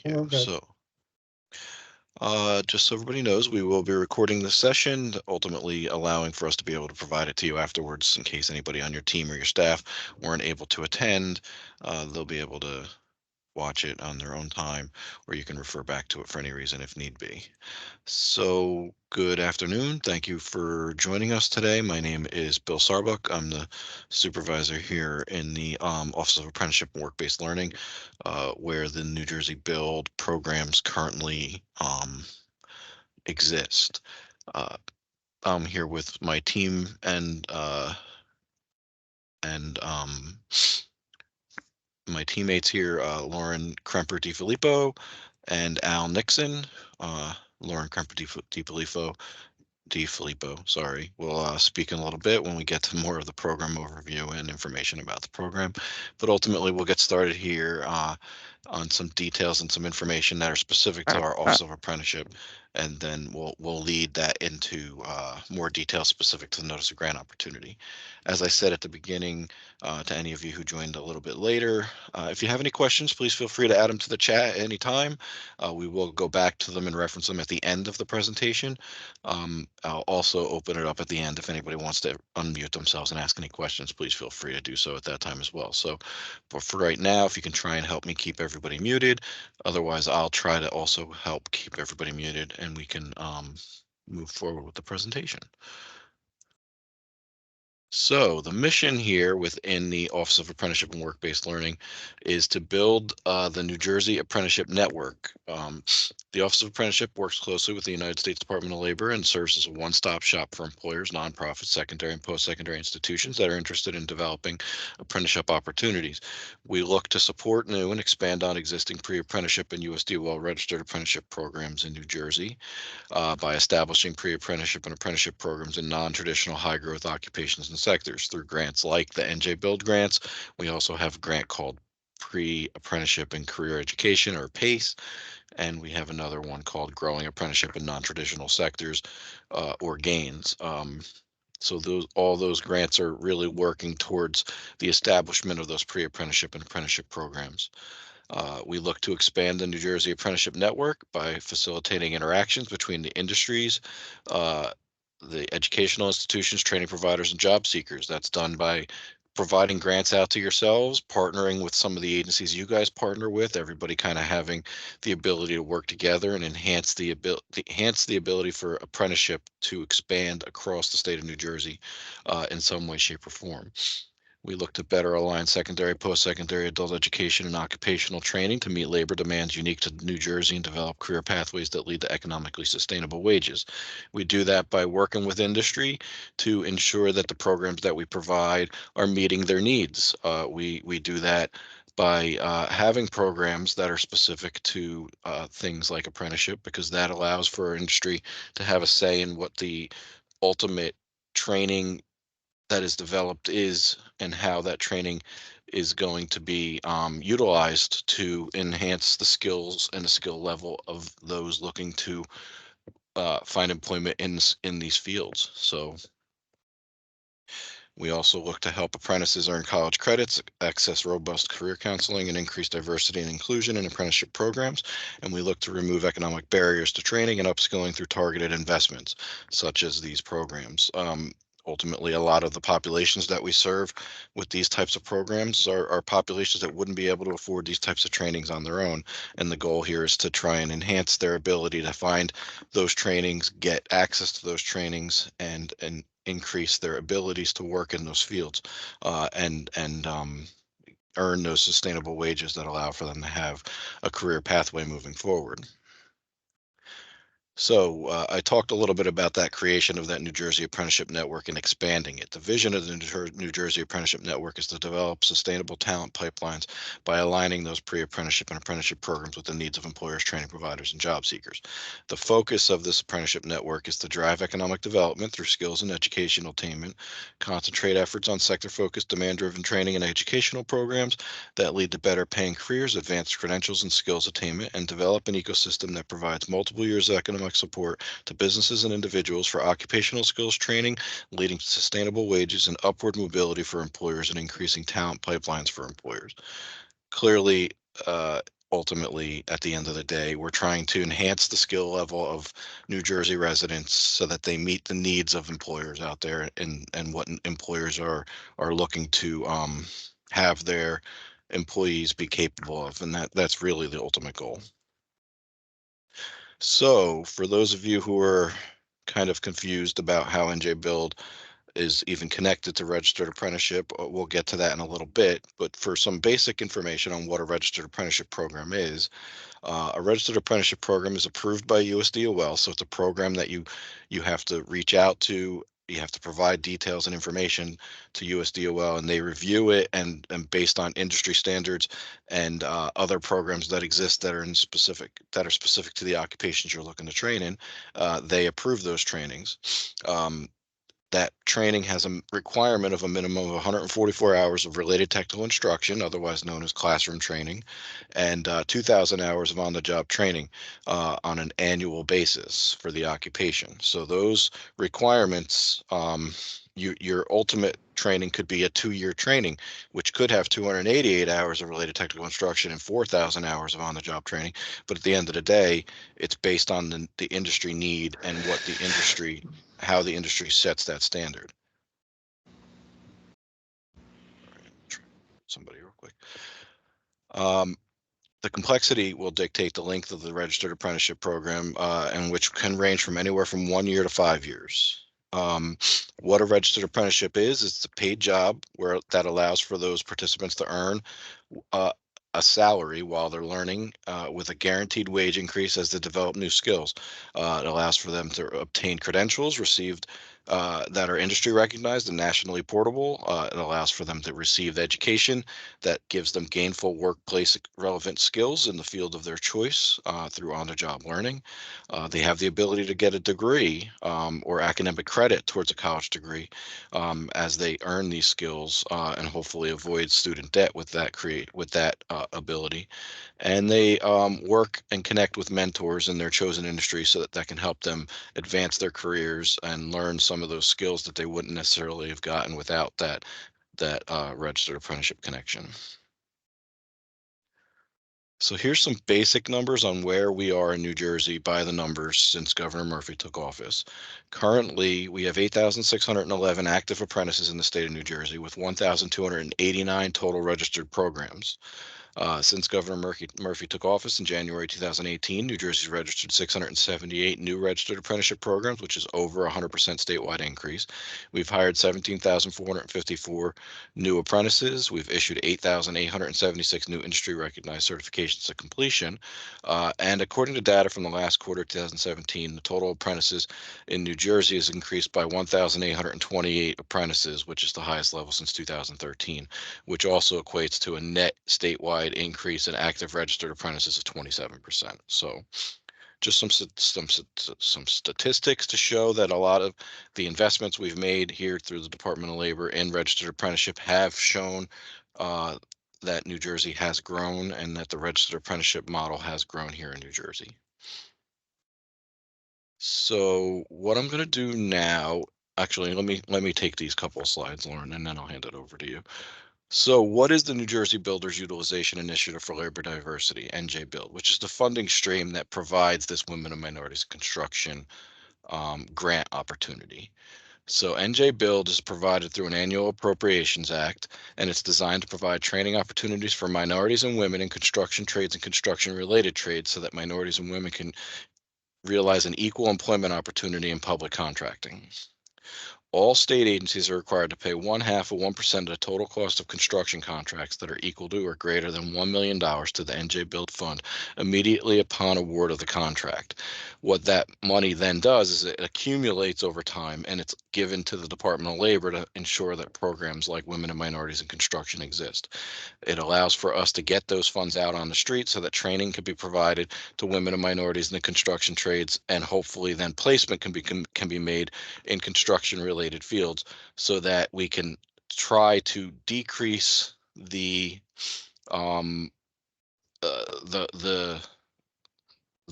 Thank you. Okay. Just so everybody knows, we will be recording this session, ultimately allowing for us to be able to provide it to you afterwards in case anybody on your team or your staff weren't able to attend. They'll be able to watch it on their own time, or you can refer back to it for any reason if need be. So, good afternoon. Thank you for joining us today. My name is Bill Sarbuck. I'm the supervisor here in the Office of Apprenticeship and Work-Based Learning, where the New Jersey Build programs currently exist. Uh, I'm here with my team and my teammates here, Lauren Kremper DiFilippo and Al Nixon. Lauren Kremper DiFilippo, sorry. We'll speak in a little bit when we get to more of the program overview and information about the program. But ultimately, we'll get started here on some details and some information that are specific to our Office of Apprenticeship, and then we'll lead that into more details specific to the Notice of Grant opportunity. As I said at the beginning, to any of you who joined a little bit later, if you have any questions, please feel free to add them to the chat at any time. We will go back to them and reference them at the end of the presentation. I'll also open it up at the end if anybody wants to unmute themselves and ask any questions. Please feel free to do so at that time as well. So, but for right now, if you can try and help me keep everybody muted, otherwise I'll try to also help keep everybody muted, and we can move forward with the presentation. So the mission here within the Office of Apprenticeship and Work-Based Learning is to build the New Jersey Apprenticeship Network. The Office of Apprenticeship works closely with the United States Department of Labor and serves as a one-stop shop for employers, nonprofits, secondary and post-secondary institutions that are interested in developing apprenticeship opportunities. We look to support new and expand on existing pre-apprenticeship and USD well-registered apprenticeship programs in New Jersey by establishing pre-apprenticeship and apprenticeship programs in non-traditional high-growth occupations and sectors through grants like the NJ Build grants. We also have a grant called Pre-Apprenticeship and Career Education, or PACE, and we have another one called Growing Apprenticeship in Non-Traditional Sectors, or GAINS. So all those grants are really working towards the establishment of those pre-apprenticeship and apprenticeship programs. We look to expand the New Jersey Apprenticeship Network by facilitating interactions between the industries, uh, the educational institutions, training providers, and job seekers. That's done by providing grants out to yourselves, partnering with some of the agencies you guys partner with, everybody kind of having the ability to work together and enhance the ability for apprenticeship to expand across the state of New Jersey in some way, shape, or form. We look to better align secondary, post-secondary adult education and occupational training to meet labor demands unique to New Jersey and develop career pathways that lead to economically sustainable wages. We do that by working with industry to ensure that the programs that we provide are meeting their needs. We do that by having programs that are specific to things like apprenticeship, because that allows for our industry to have a say in what the ultimate training that is developed is, and how that training is going to be utilized to enhance the skills and the skill level of those looking to find employment in these fields. So we also look to help apprentices earn college credits, access robust career counseling, and increase diversity and inclusion in apprenticeship programs. And we look to remove economic barriers to training and upskilling through targeted investments, such as these programs. Ultimately, a lot of the populations that we serve with these types of programs are populations that wouldn't be able to afford these types of trainings on their own. And the goal here is to try and enhance their ability to find those trainings, get access to those trainings, and increase their abilities to work in those fields, and earn those sustainable wages that allow for them to have a career pathway moving forward. So I talked a little bit about that creation of that New Jersey Apprenticeship Network and expanding it. The vision of the New Jersey Apprenticeship Network is to develop sustainable talent pipelines by aligning those pre-apprenticeship and apprenticeship programs with the needs of employers, training providers, and job seekers. The focus of this apprenticeship network is to drive economic development through skills and educational attainment, concentrate efforts on sector-focused, demand-driven training and educational programs that lead to better paying careers, advanced credentials and skills attainment, and develop an ecosystem that provides multiple years of economic support to businesses and individuals for occupational skills training, leading to sustainable wages and upward mobility for employers and increasing talent pipelines for employers. Clearly, ultimately, at the end of the day, we're trying to enhance the skill level of New Jersey residents so that they meet the needs of employers out there, and what employers are looking to have their employees be capable of, and that's really the ultimate goal. So, for those of you who are kind of confused about how NJ Build is even connected to registered apprenticeship, we'll get to that in a little bit. But for some basic information on what a registered apprenticeship program is, a registered apprenticeship program is approved by USDOL, so it's a program that you have to reach out to. You have to provide details and information to USDOL, and they review it, and based on industry standards and other programs that exist that are specific to the occupations you're looking to train in, they approve those trainings. Um, that training has a requirement of a minimum of 144 hours of related technical instruction, otherwise known as classroom training, and 2,000 hours of on-the-job training on an annual basis for the occupation. So those requirements, your ultimate training could be a 2-year training, which could have 288 hours of related technical instruction and 4,000 hours of on-the-job training. But at the end of the day, it's based on the industry need and how the industry sets that standard. All right, try somebody real quick. Um, the complexity will dictate the length of the registered apprenticeship program, and which can range from anywhere from 1 year to 5 years. Um, what a registered apprenticeship is, it's a paid job where that allows for those participants to earn uh, a salary while they're learning, with a guaranteed wage increase as they develop new skills. It allows for them to obtain credentials received that are industry recognized and nationally portable. It allows for them to receive education that gives them gainful workplace relevant skills in the field of their choice through on-the-job learning. They have the ability to get a degree or academic credit towards a college degree as they earn these skills, and hopefully avoid student debt with that ability. And they work and connect with mentors in their chosen industry so that can help them advance their careers and learn some of those skills that they wouldn't necessarily have gotten without that registered apprenticeship connection. So here's some basic numbers on where we are in New Jersey by the numbers since Governor Murphy took office. Currently, we have 8,611 active apprentices in the state of New Jersey with 1,289 total registered programs. Since Governor Murphy took office in January 2018, New Jersey's registered 678 new registered apprenticeship programs, which is over 100% statewide increase. We've hired 17,454 new apprentices. We've issued 8,876 new industry recognized certifications to completion. And according to data from the last quarter of 2017, the total apprentices in New Jersey has increased by 1,828 apprentices, which is the highest level since 2013, which also equates to a net statewide increase in active registered apprentices of 27%. So just some statistics to show that a lot of the investments we've made here through the Department of Labor in registered apprenticeship have shown that New Jersey has grown and that the registered apprenticeship model has grown here in New Jersey. So what I'm going to do now, actually, let me take these couple of slides, Lauren, and then I'll hand it over to you. So, what is the New Jersey Builders Utilization Initiative for Labor Diversity, NJ Build, which is the funding stream that provides this Women and Minorities in Construction grant opportunity? So, NJ Build is provided through an annual appropriations act, and it's designed to provide training opportunities for minorities and women in construction trades and construction related trades so that minorities and women can realize an equal employment opportunity in public contracting. All state agencies are required to pay 0.5% of the total cost of construction contracts that are equal to or greater than $1 million to the NJ Build Fund immediately upon award of the contract. What that money then does is it accumulates over time, and it's given to the Department of Labor to ensure that programs like Women and Minorities in Construction exist. It allows for us to get those funds out on the street so that training can be provided to women and minorities in the construction trades, and hopefully then placement can be made in construction related fields so that we can try to decrease um, the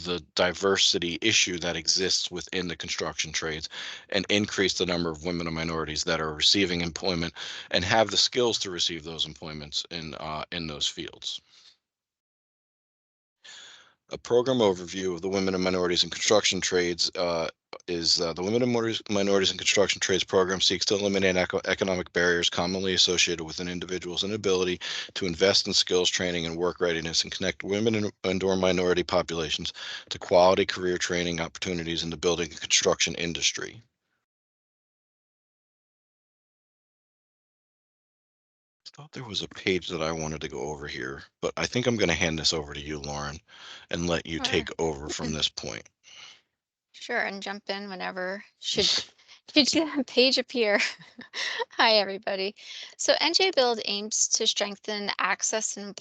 the diversity issue that exists within the construction trades and increase the number of women and minorities that are receiving employment and have the skills to receive those employments in those fields. A program overview of the women and minorities in construction trades is the Women and Minorities in Construction Trades program seeks to eliminate economic barriers commonly associated with an individual's inability to invest in skills training and work readiness and connect women and or minority populations to quality career training opportunities in the building and construction industry. I thought there was a page that I wanted to go over here, but I think I'm going to hand this over to you, Lauren, and let you Sure. take over from this point. Sure, and jump in whenever should the page appear. Hi, everybody. So NJ Build aims to strengthen access and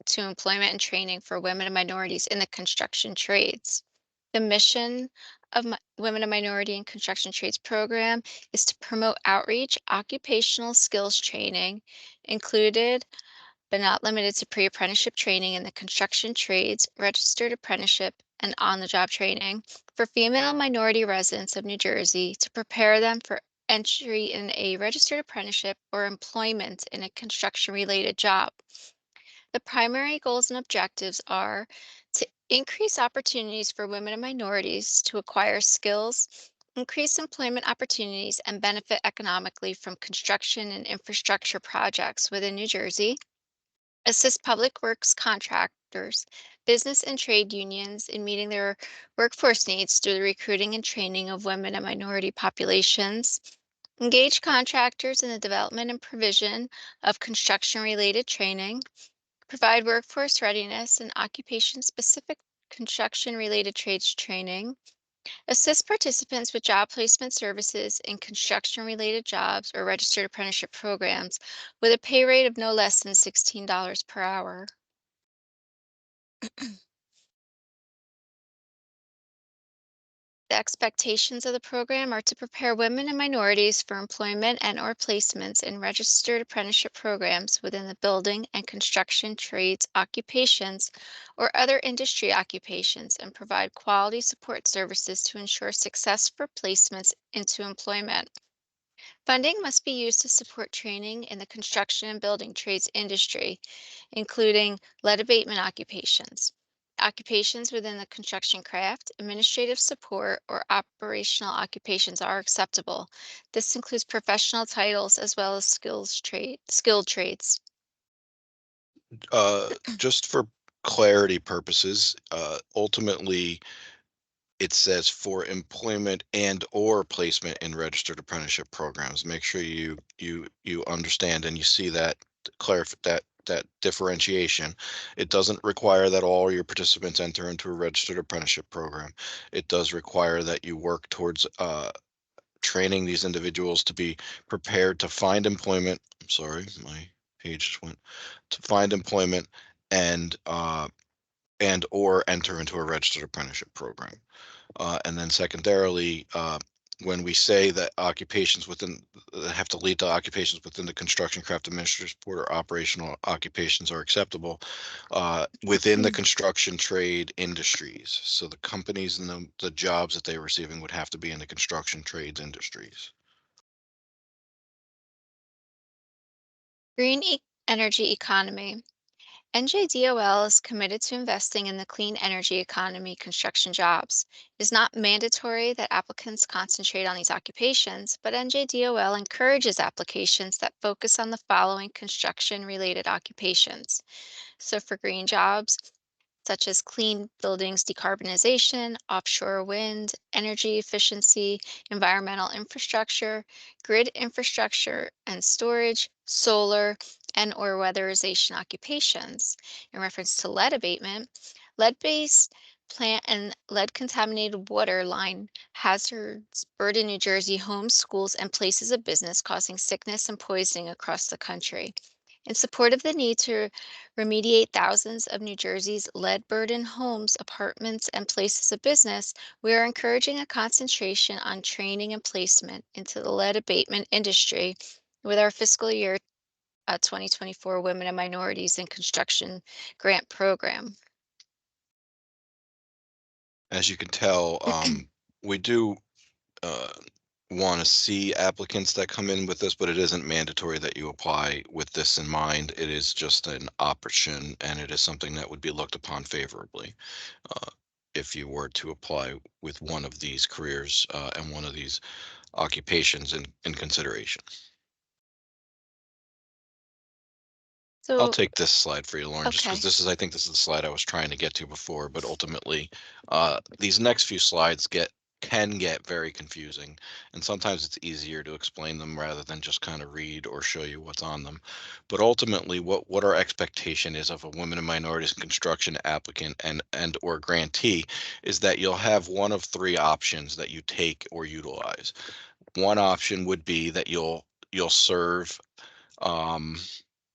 to employment and training for women and minorities in the construction trades. The mission of Women and Minority in Construction Trades program is to promote outreach, occupational skills training, included but not limited to pre-apprenticeship training in the construction trades, registered apprenticeship, and on-the-job training for female and minority residents of New Jersey to prepare them for entry in a registered apprenticeship or employment in a construction-related job. The primary goals and objectives are to increase opportunities for women and minorities to acquire skills, increase employment opportunities, and benefit economically from construction and infrastructure projects within New Jersey, assist public works contractors, business and trade unions in meeting their workforce needs through the recruiting and training of women and minority populations, engage contractors in the development and provision of construction-related training, provide workforce readiness and occupation-specific construction-related trades training, assist participants with job placement services in construction-related jobs or registered apprenticeship programs with a pay rate of no less than $16 per hour. The expectations of the program are to prepare women and minorities for employment and or placements in registered apprenticeship programs within the building and construction trades occupations or other industry occupations and provide quality support services to ensure success for placements into employment. Funding must be used to support training in the construction and building trades industry, including lead abatement occupations. Occupations within the construction craft, administrative support, or operational occupations are acceptable. This includes professional titles as well as skilled trades. Just for clarity purposes, ultimately it says for employment and or placement in registered apprenticeship programs. Make sure you understand and you see that that differentiation. It doesn't require that all your participants enter into a registered apprenticeship program. It does require that you work towards training these individuals to be prepared to find employment. I'm sorry, my page just went to find employment and and or enter into a registered apprenticeship program. And then secondarily, when we say that occupations within have to lead to occupations within the construction craft administrative support or operational occupations are acceptable within the construction trade industries. So the companies and the jobs that they're receiving would have to be in the construction trades industries. Green energy economy. NJDOL is committed to investing in the clean energy economy construction jobs. It is not mandatory that applicants concentrate on these occupations, but NJDOL encourages applications that focus on the following construction-related occupations. So for green jobs, such as clean buildings decarbonization, offshore wind, energy efficiency, environmental infrastructure, grid infrastructure and storage, solar, and or weatherization occupations. In reference to lead abatement, lead-based plant and lead contaminated water line hazards burden New Jersey homes, schools, and places of business, causing sickness and poisoning across the country. In support of the need to remediate thousands of New Jersey's lead-burdened homes, apartments, and places of business, we are encouraging a concentration on training and placement into the lead abatement industry with our fiscal year 2024 Women and Minorities in Construction Grant Program. As you can tell, we do uh, want to see applicants that come in with this, but it isn't mandatory that you apply with this in mind. It is just an option, and it is something that would be looked upon favorably uh, if you were to apply with one of these careers and one of these occupations in consideration. I'll So, take this slide for you, Lauren, just because okay. I think this is the slide I was trying to get to before, but ultimately, these next few slides can get very confusing, and sometimes it's easier to explain them rather than just kind of read or show you what's on them. But ultimately, what our expectation is of a women and minorities in construction applicant and or grantee is that you'll have one of three options that you take or utilize. One option would be that you'll serve um,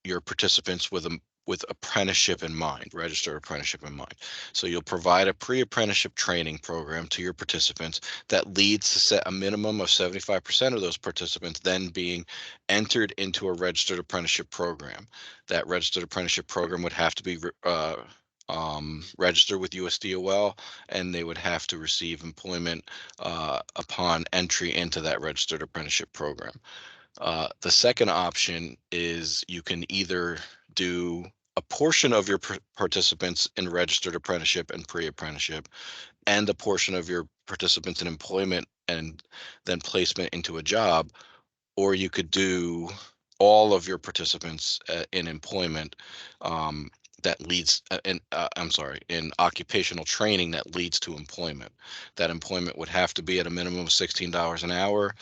your participants with apprenticeship in mind, registered apprenticeship in mind. So you'll provide a pre-apprenticeship training program to your participants that leads to set a minimum of 75% of those participants then being entered into a registered apprenticeship program. That registered apprenticeship program would have to be registered with USDOL, and they would have to receive employment upon entry into that registered apprenticeship program. The second option is you can either do a portion of your participants in registered apprenticeship and pre-apprenticeship, and a portion of your participants in employment and then placement into a job, or you could do all of your participants in employment um, that leads in I'm sorry, in occupational training that leads to employment. That employment would have to be at a minimum of $16 an hour.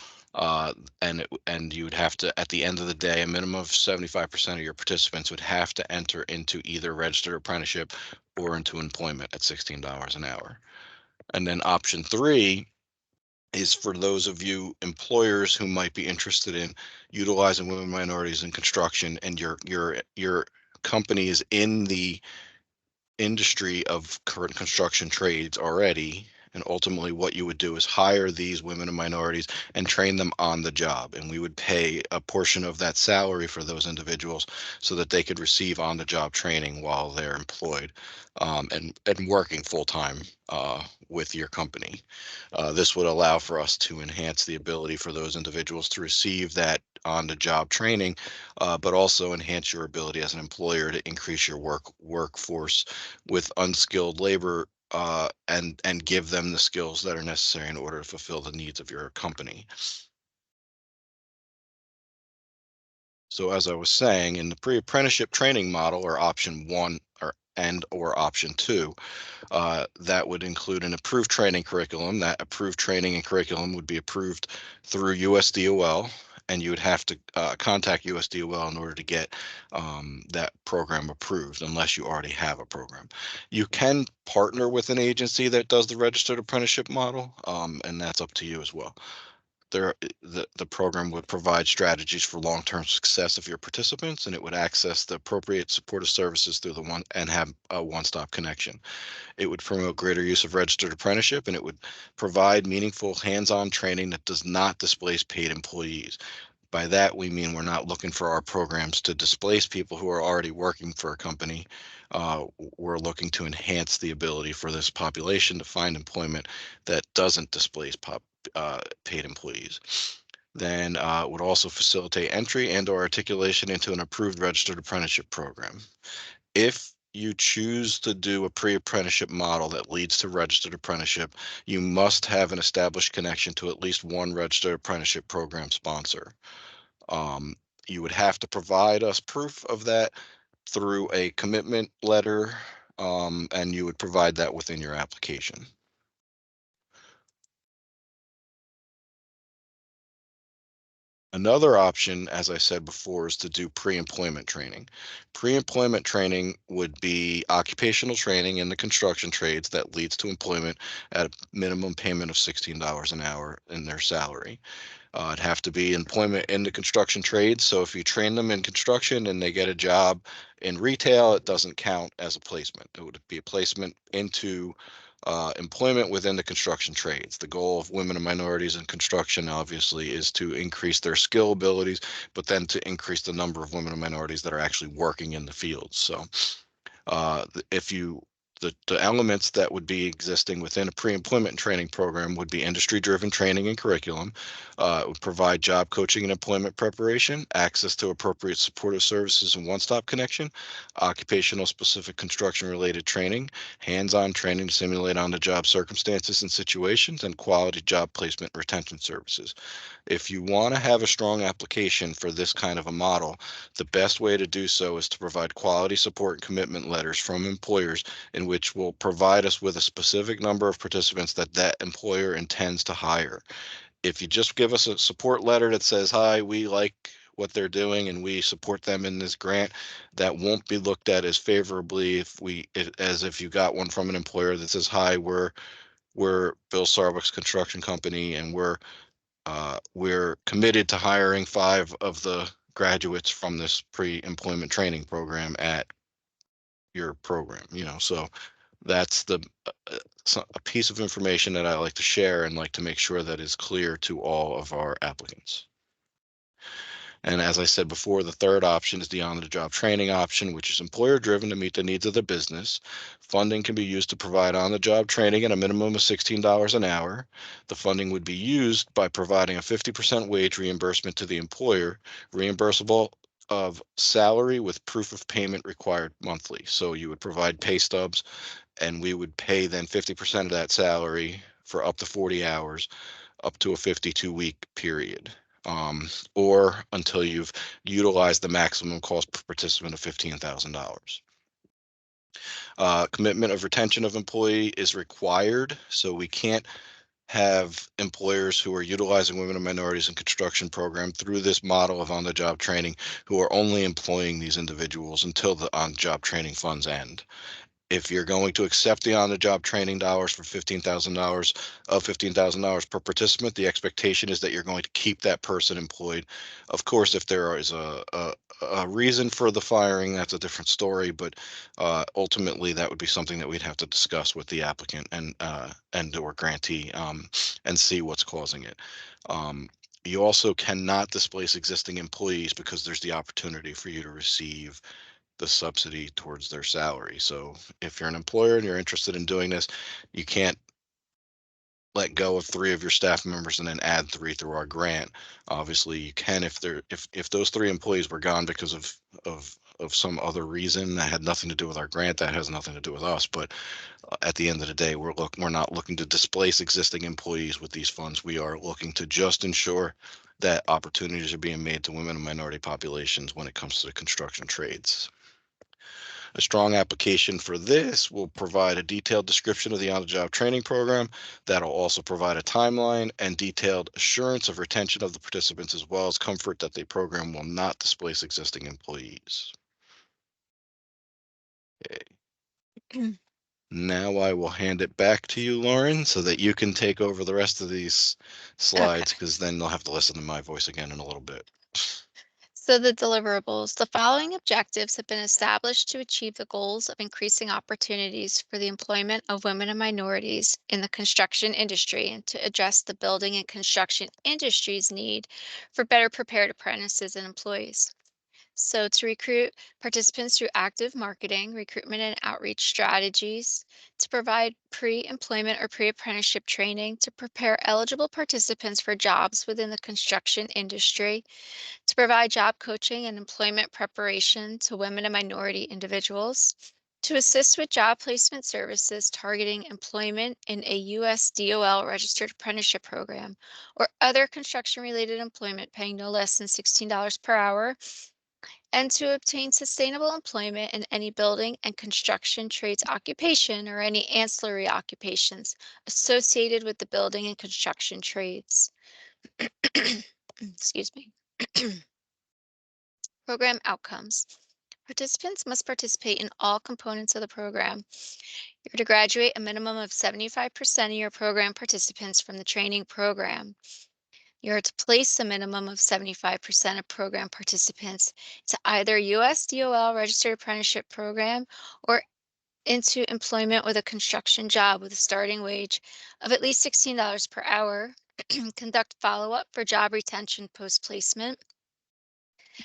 And you would have to, at the end of the day, a minimum of 75% of your participants would have to enter into either registered apprenticeship or into employment at $16 an hour. And then option three is for those of you employers who might be interested in utilizing women minorities in construction, and your company is in the industry of current construction trades already. And ultimately, what you would do is hire these women and minorities and train them on the job. And we would pay a portion of that salary for those individuals so that they could receive on the job training while they're employed and working full time with your company. This would allow for us to enhance the ability for those individuals to receive that on the job training, but also enhance your ability as an employer to increase your workforce with unskilled labor and give them the skills that are necessary in order to fulfill the needs of your company. So as I was saying, in the pre-apprenticeship training model, or option one or option two, that would include an approved training curriculum. That approved training and curriculum would be approved through USDOL, and you would have to contact USDOL in order to get that program approved, unless you already have a program. You can partner with an agency that does the registered apprenticeship model, and that's up to you as well. The program would provide strategies for long-term success of your participants, and it would access the appropriate supportive services through the one and have a one-stop connection. It would promote greater use of registered apprenticeship, and it would provide meaningful hands-on training that does not displace paid employees. By that, we mean we're not looking for our programs to displace people who are already working for a company. We're looking to enhance the ability for this population to find employment that doesn't displace paid employees. Then would also facilitate entry and or articulation into an approved registered apprenticeship program. If you choose to do a pre-apprenticeship model that leads to registered apprenticeship, you must have an established connection to at least one registered apprenticeship program sponsor. Um, you would have to provide us proof of that through a commitment letter, and you would provide that within your application. Another option, as I said before, is to do pre-employment training. Pre-employment training would be occupational training in the construction trades that leads to employment at a minimum payment of $16 an hour in their salary. It'd have to be employment in the construction trades. So if you train them in construction and they get a job in retail, it doesn't count as a placement. It would be a placement into employment within the construction trades. The goal of women and minorities in construction, obviously, is to increase their skill abilities, but then to increase the number of women and minorities that are actually working in the fields. So if you the elements that would be existing within a pre-employment and training program would be industry-driven training and curriculum. It would provide job coaching and employment preparation, access to appropriate supportive services and one-stop connection, occupational specific construction-related training, hands-on training to simulate on-the-job circumstances and situations, and quality job placement retention services. If you want to have a strong application for this kind of a model, the best way to do so is to provide quality support and commitment letters from employers in which will provide us with a specific number of participants that that employer intends to hire. If you just give us a support letter that says, hi, we like what they're doing and we support them in this grant, that won't be looked at as favorably as if you got one from an employer that says, hi, we're Bill Starbucks Construction Company, and we're committed to hiring 5 of the graduates from this pre-employment training program at your program. So that's a piece of information that I like to share and like to make sure that is clear to all of our applicants. And as I said before, the third option is the on-the-job training option, which is employer-driven to meet the needs of the business. Funding can be used to provide on-the-job training at a minimum of $16 an hour. The funding would be used by providing a 50% wage reimbursement to the employer, reimbursable of salary with proof of payment required monthly. So you would provide pay stubs, and we would pay then 50% of that salary for up to 40 hours, up to a 52-week period, or until you've utilized the maximum cost per participant of $15,000. Commitment of retention of employee is required, so we can't have employers who are utilizing women and minorities in construction program through this model of on-the-job training who are only employing these individuals until the on-job training funds end. If you're going to accept the on-the-job training dollars for $15,000 per participant, the expectation is that you're going to keep that person employed. Of course, if there is a reason for the firing, that's a different story, but ultimately that would be something that we'd have to discuss with the applicant and or grantee, and see what's causing it. You also cannot displace existing employees because there's the opportunity for you to receive the subsidy towards their salary. So if you're an employer and you're interested in doing this, you can't let go of 3 of your staff members and then add 3 through our grant. Obviously, you can if those 3 employees were gone because of some other reason that had nothing to do with our grant, that has nothing to do with us. But at the end of the day, we're not looking to displace existing employees with these funds. We are looking to just ensure that opportunities are being made to women and minority populations when it comes to the construction trades. A strong application for this will provide a detailed description of the on-the-job training program. That'll also provide a timeline and detailed assurance of retention of the participants, as well as comfort that the program will not displace existing employees. Okay. Now I will hand it back to you, Lauren, so that you can take over the rest of these Okay. slides, because then they'll have to listen to my voice again in a little bit. So the deliverables, the following objectives have been established to achieve the goals of increasing opportunities for the employment of women and minorities in the construction industry and to address the building and construction industry's need for better prepared apprentices and employees. So to recruit participants through active marketing, recruitment and outreach strategies, to provide pre-employment or pre-apprenticeship training to prepare eligible participants for jobs within the construction industry, to provide job coaching and employment preparation to women and minority individuals, to assist with job placement services targeting employment in a U.S. DOL registered apprenticeship program or other construction related employment paying no less than $16 per hour, and to obtain sustainable employment in any building and construction trades occupation or any ancillary occupations associated with the building and construction trades. Excuse me. Program outcomes. Participants must participate in all components of the program. You're to graduate a minimum of 75% of your program participants from the training program. You're to place a minimum of 75% of program participants to either US DOL registered apprenticeship program or into employment with a construction job with a starting wage of at least $16 per hour. Conduct follow-up for job retention post-placement.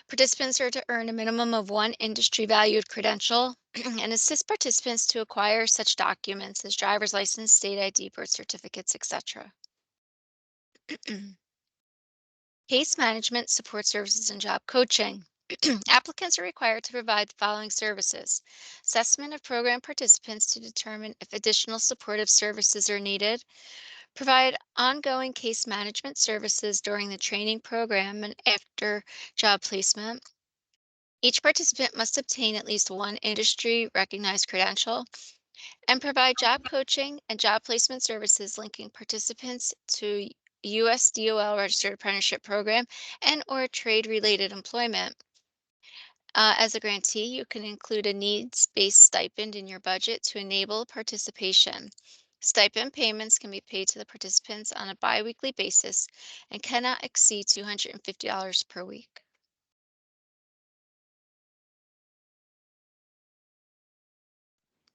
Participants are to earn a minimum of 1 industry valued credential and assist participants to acquire such documents as driver's license, state ID, birth certificates, etc. Case management, support services, and job coaching. Applicants are required to provide the following services: assessment of program participants to determine if additional supportive services are needed, provide ongoing case management services during the training program and after job placement. Each participant must obtain at least one industry recognized credential and provide job coaching and job placement services linking participants to USDOL registered apprenticeship program and or trade related employment. As a grantee, you can include a needs-based stipend in your budget to enable participation. Stipend payments can be paid to the participants on a biweekly basis and cannot exceed $250 per week.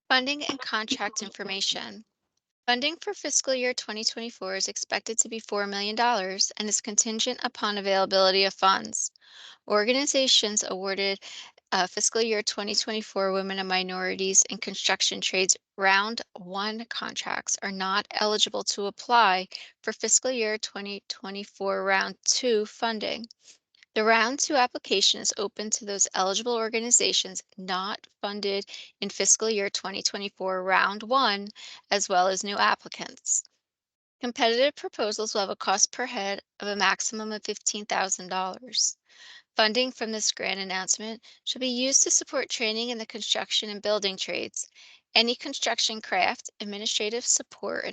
Funding and contract information. Funding for fiscal year 2024 is expected to be $4 million and is contingent upon availability of funds. Organizations awarded fiscal year 2024 Women and Minorities in Construction Trades Round 1 contracts are not eligible to apply for fiscal year 2024 Round 2 funding. The Round 2 application is open to those eligible organizations not funded in fiscal year 2024 Round 1, as well as new applicants. Competitive proposals will have a cost per head of a maximum of $15,000. Funding from this grant announcement should be used to support training in the construction and building trades. Any construction craft, administrative support,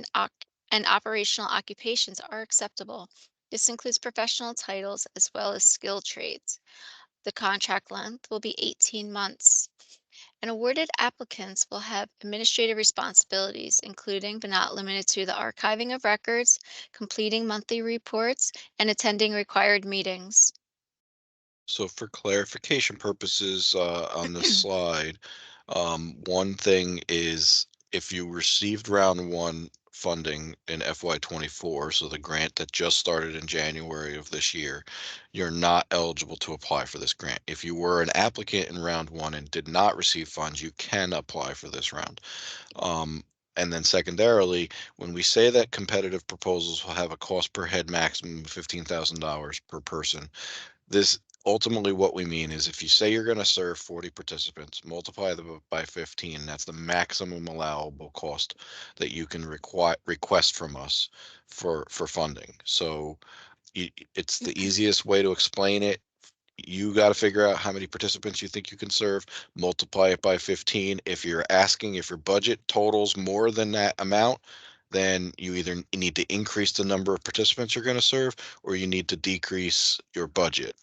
and operational occupations are acceptable. This includes professional titles as well as skilled trades. The contract length will be 18 months. And awarded applicants will have administrative responsibilities, including but not limited to the archiving of records, completing monthly reports, and attending required meetings. So for clarification purposes, on this slide, one thing is if you received round one funding in FY24, so the grant that just started in January of this year, you're not eligible to apply for this grant. If you were an applicant in round one and did not receive funds, you can apply for this round. Um, and then secondarily, when we say that competitive proposals will have a cost per head maximum of $15,000 per person, this ultimately what we mean is if you say you're going to serve 40 participants, multiply them by 15, that's the maximum allowable cost that you can request from us for funding. So it's the easiest way to explain it. You got to figure out how many participants you think you can serve, multiply it by 15. If you're asking if your budget totals more than that amount, then you either need to increase the number of participants you're going to serve or you need to decrease your budget.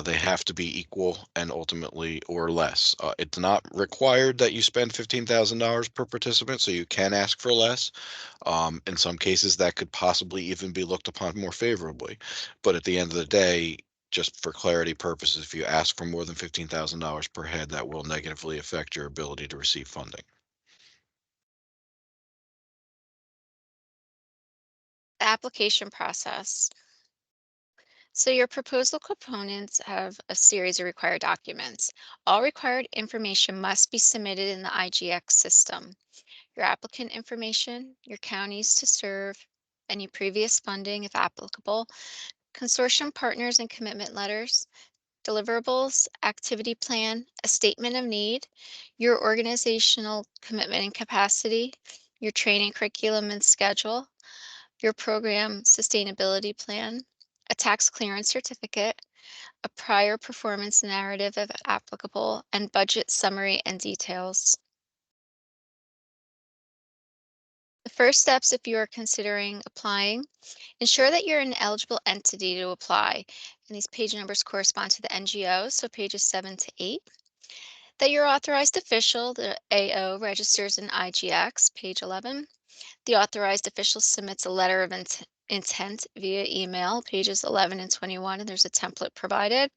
They have to be equal and ultimately or less. It's not required that you spend $15,000 per participant, so you can ask for less. In some cases, that could possibly even be looked upon more favorably. But at the end of the day, just for clarity purposes, if you ask for more than $15,000 per head, that will negatively affect your ability to receive funding. Application process. So your proposal components have a series of required documents. All required information must be submitted in the IGX system. Your applicant information, your counties to serve, any previous funding if applicable, consortium partners and commitment letters, deliverables, activity plan, a statement of need, your organizational commitment and capacity, your training curriculum and schedule, your program sustainability plan, a tax clearance certificate, a prior performance narrative if applicable, and budget summary and details. The first steps if you are considering applying, ensure that you're an eligible entity to apply. And these page numbers correspond to the NGO, so pages 7 to 8. That your authorized official, the AO, registers in IGX, page 11. The authorized official submits a letter of intent via email, pages 11 and 21, and there's a template provided.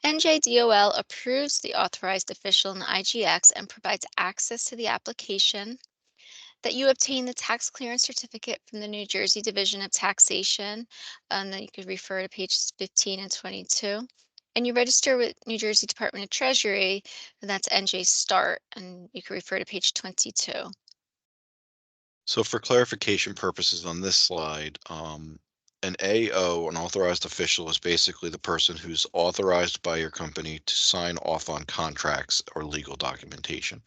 NJDOL approves the authorized official in IGX and provides access to the application. That you obtain the tax clearance certificate from the New Jersey Division of Taxation, and then you could refer to pages 15 and 22. And you register with New Jersey Department of Treasury, and that's NJ Start, and you can refer to page 22. So for clarification purposes on this slide, an AO, an authorized official, is basically the person who's authorized by your company to sign off on contracts or legal documentation.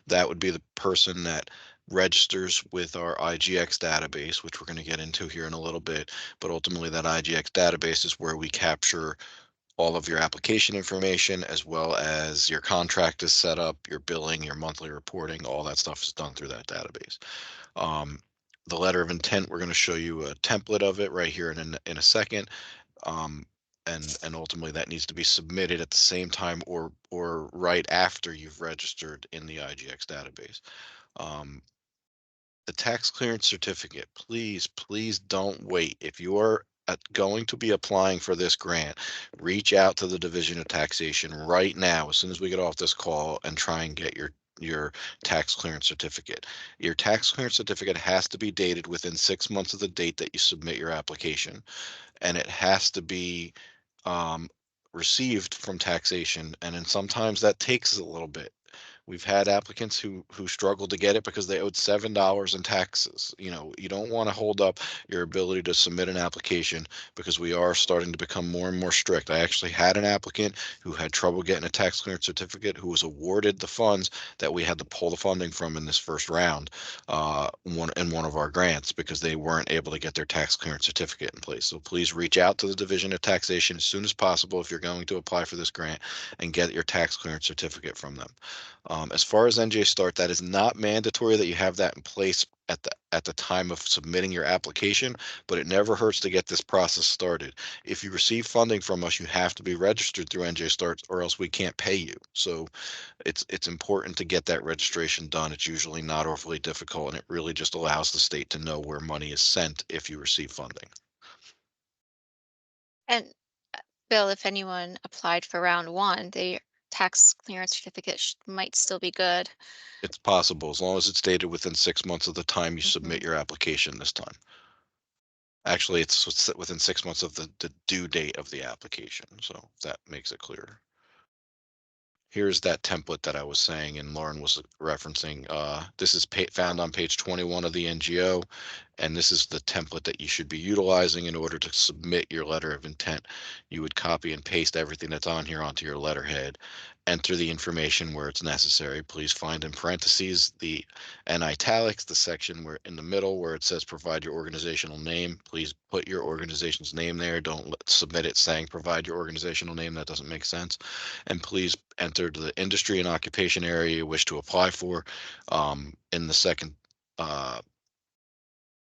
That would be the person that registers with our IGX database, which we're going to get into here in a little bit. But ultimately, that IGX database is where we capture all of your application information, as well as your contract is set up, your billing, your monthly reporting, all that stuff is done through that database. Um, the letter of intent, we're going to show you a template of it right here in a second. Um, and ultimately that needs to be submitted at the same time or right after you've registered in the IGX database. Um, the tax clearance certificate, please don't wait. If you are going to be applying for this grant, reach out to the Division of Taxation right now as soon as we get off this call and try and get your tax clearance certificate. Your tax clearance certificate has to be dated within 6 months of the date that you submit your application, and it has to be um, received from taxation, and then sometimes that takes a little bit. We've had applicants who struggled to get it because they owed $7 in taxes. You don't want to hold up your ability to submit an application because we are starting to become more and more strict. I actually had an applicant who had trouble getting a tax clearance certificate who was awarded the funds that we had to pull the funding from in this first round, one of our grants, because they weren't able to get their tax clearance certificate in place. So please reach out to the Division of Taxation as soon as possible if you're going to apply for this grant and get your tax clearance certificate from them. As far as NJ Start, that is not mandatory that you have that in place at the time of submitting your application, but it never hurts to get this process started. If you receive funding from us, you have to be registered through NJ Start, or else we can't pay you. So it's important to get that registration done. It's usually not overly difficult, and it really just allows the state to know where money is sent if you receive funding. And Bill, if anyone applied for round one, the tax clearance certificate might still be good. It's possible as long as it's dated within 6 months of the time you submit Mhm. your application this time. Actually, it's within 6 months of the due date of the application, so that makes it clearer. Here's that template that I was saying and Lauren was referencing. This is found on page 21 of the NGO, and this is the template that you should be utilizing in order to submit your letter of intent. You would copy and paste everything that's on here onto your letterhead, enter the information where it's necessary. Please find in parentheses the and italics, the section where in the middle where it says provide your organizational name. Please put your organization's name there. Don't submit it saying provide your organizational name. That doesn't make sense. And please enter the industry and occupation area you wish to apply for in the second uh,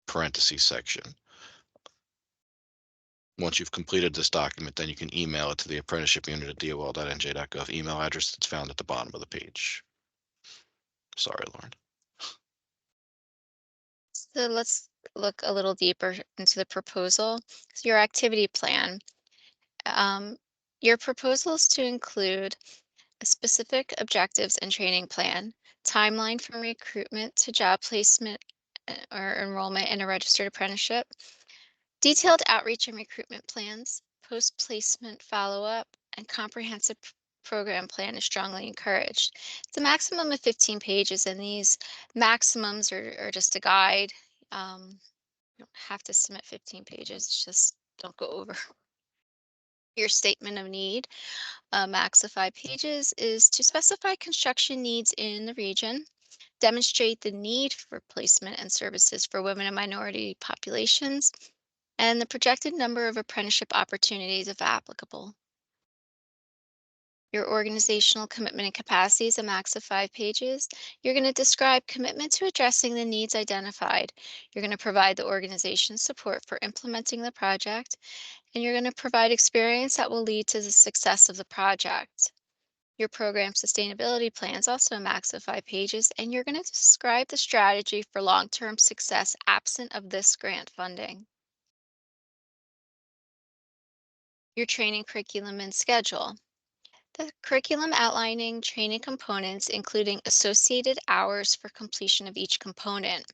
parentheses section. Once you've completed this document, then you can email it to the apprenticeship unit at dol.nj.gov email address that's found at the bottom of the page. Sorry, Lauren. So let's look a little deeper into the proposal. So your activity plan. Um, your proposal is to include a specific objectives and training plan, timeline from recruitment to job placement or enrollment in a registered apprenticeship, detailed outreach and recruitment plans, post-placement follow-up, and comprehensive program plan is strongly encouraged. It's a maximum of 15 pages, and these maximums are just a guide. You don't have to submit 15 pages, just don't go over. Your statement of need, a max of 5 pages, is to specify construction needs in the region, demonstrate the need for placement and services for women and minority populations, and the projected number of apprenticeship opportunities if applicable. Your organizational commitment and capacity is a max of 5 pages. You're going to describe commitment to addressing the needs identified. You're going to provide the organization support for implementing the project, and you're going to provide experience that will lead to the success of the project. Your program sustainability plan is also a max of 5 pages, and you're going to describe the strategy for long-term success absent of this grant funding. Your training curriculum and schedule. The curriculum outlining training components, including associated hours for completion of each component.